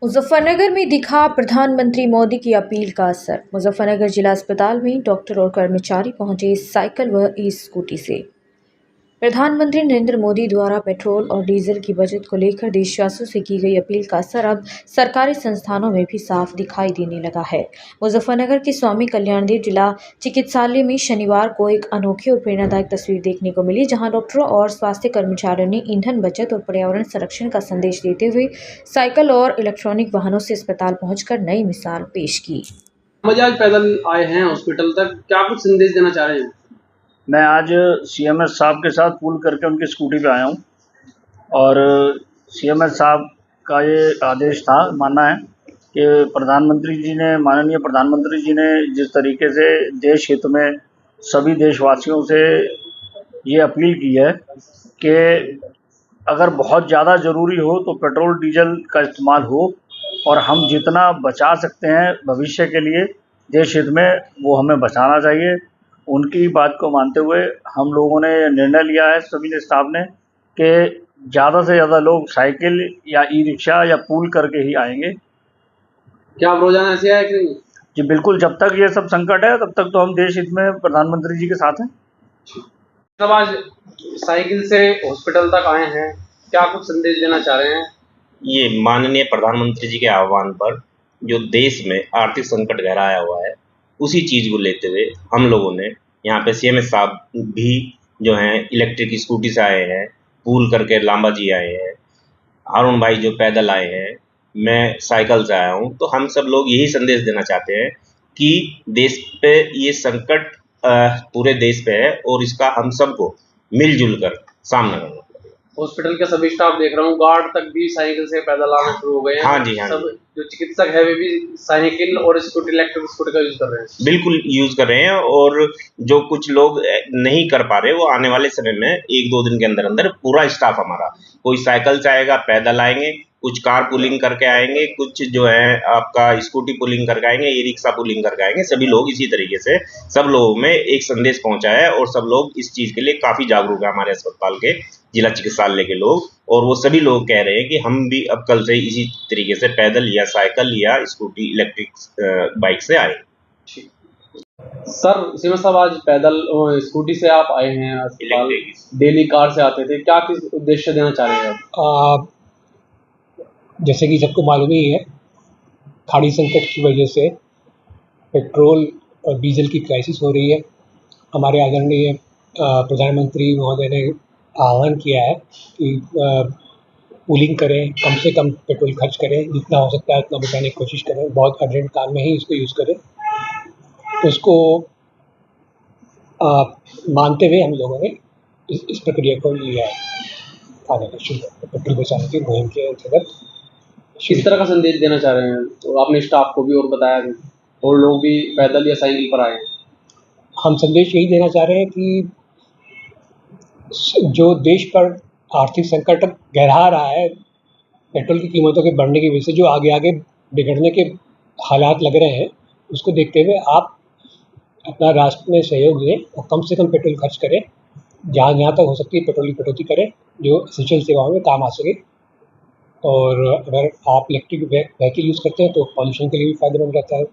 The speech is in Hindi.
मुजफ्फरनगर में दिखा प्रधानमंत्री मोदी की अपील का असर। मुजफ्फरनगर जिला अस्पताल में डॉक्टर और कर्मचारी पहुंचे साइकिल व ई स्कूटी से। प्रधानमंत्री नरेंद्र मोदी द्वारा पेट्रोल और डीजल की बचत को लेकर देशवासियों से की गई अपील का असर अब सरकारी संस्थानों में भी साफ दिखाई देने लगा है। मुजफ्फरनगर के स्वामी कल्याणदेव जिला चिकित्सालय में शनिवार को एक अनोखी और प्रेरणादायक तस्वीर देखने को मिली, जहां डॉक्टरों और स्वास्थ्य कर्मचारियों ने ईंधन बचत और पर्यावरण संरक्षण का संदेश देते हुए साइकिल और इलेक्ट्रॉनिक वाहनों से अस्पताल पहुंचकर नई मिसाल पेश की। आज पैदल आए हैं हॉस्पिटल तक, क्या कुछ संदेश देना चाह रहे हैं? मैं आज सीएमएस साहब के साथ पूल करके उनकी स्कूटी पे आया हूँ और सीएमएस साहब का ये आदेश था, मानना है कि माननीय प्रधानमंत्री जी ने जिस तरीके से देश हित में सभी देशवासियों से ये अपील की है कि अगर बहुत ज़्यादा ज़रूरी हो तो पेट्रोल डीजल का इस्तेमाल हो और हम जितना बचा सकते हैं भविष्य के लिए देश हित में वो हमें बचाना चाहिए। उनकी बात को मानते हुए हम लोगों ने निर्णय लिया है, सभी ने स्टाफ ने, कि ज़्यादा से ज़्यादा लोग साइकिल या ई रिक्शा या पूल करके ही आएंगे। क्या आप रोजाना ऐसे आए कि नहीं? जी बिल्कुल, जब तक ये सब संकट है तब तक तो हम देश हित में प्रधानमंत्री जी के साथ हैं। सब आज साइकिल से हॉस्पिटल तक आए हैं, क्या कुछ संदेश देना चाह रहे हैं? ये माननीय प्रधानमंत्री जी के आह्वान पर जो देश में आर्थिक संकट गहराया हुआ है, उसी चीज़ को लेते हुए हम लोगों ने यहाँ पे सीएमएस साहब भी जो हैं इलेक्ट्रिक स्कूटी से आए हैं, पूल करके लांबा जी आए हैं, हारून भाई जो पैदल आए हैं, मैं साइकिल से आया हूँ। तो हम सब लोग यही संदेश देना चाहते हैं कि देश पे ये संकट पूरे देश पे है और इसका हम सबको मिलजुल कर सामना करना पड़ेगा। हॉस्पिटल के सभी स्टाफ देख रहा हूँ, गार्ड तक भी साइकिल से पैदल आना शुरू हो गए हैं। हाँ जी, हाँ सब जी। जो चिकित्सक है वे भी साइकिल और स्कूटी, इलेक्ट्रिक स्कूटी का यूज कर रहे हैं। बिल्कुल यूज कर रहे हैं और जो कुछ लोग नहीं कर पा रहे वो आने वाले समय में 1-2 दिन के अंदर अंदर पूरा स्टाफ हमारा, कोई साइकिल से आएगा, पैदल आएंगे, कुछ कार पुलिंग करके आएंगे, कुछ जो है आपका स्कूटी पुलिंग करके आएंगे, ई रिक्शा पुलिंग करके आएंगे। सभी लोग इसी तरीके से सब लोगों में एक संदेश पहुंचा है और सब लोग इस चीज के लिए काफी जागरूक है, हमारे अस्पताल के जिला चिकित्सालय के लोग। और वो सभी लोग कह रहे हैं कि हम भी अब कल से इसी तरीके से पैदल या साइकिल या स्कूटी इलेक्ट्रिक बाइक से आए। सर सीएमएस साहब आज पैदल स्कूटी से आप आए हैं अस्पताल, डेली कार से आते थे, क्या किस उद्देश्य देना चाह रहे हैं? जैसे कि सबको मालूम ही है, खाड़ी संकट की वजह से पेट्रोल और डीजल की क्राइसिस हो रही है। हमारे आदरणीय प्रधानमंत्री महोदय ने आह्वान किया है कि पूलिंग करें, कम से कम पेट्रोल खर्च करें, जितना हो सकता है उतना बचाने की कोशिश करें, बहुत अर्जेंट काम में ही इसको यूज़ करें। उसको मानते हुए हम लोगों ने इस प्रक्रिया को लिया है, पेट्रोल बचाने की मुहिम के अंतर्गत। किस तरह का संदेश देना चाह रहे हैं? तो आपने स्टाफ को भी और बताया भी, और लोग भी पैदल या साइकिल पर आए हैं। हम संदेश यही देना चाह रहे हैं कि जो देश पर आर्थिक संकट गहरा रहा है, पेट्रोल की कीमतों के बढ़ने की वजह से जो आगे आगे बिगड़ने के हालात लग रहे हैं, उसको देखते हुए आप अपना राष्ट्र में सहयोग दें और कम से कम पेट्रोल खर्च करें। जहाँ तक हो सकती है पेट्रोल की कटौती करें, जो एसेंशियल सेवाओं में काम आ सके। और अगर आप इलेक्ट्रिक व्हीकल यूज़ करते हैं तो पॉल्यूशन के लिए भी फ़ायदेमंद रहता है।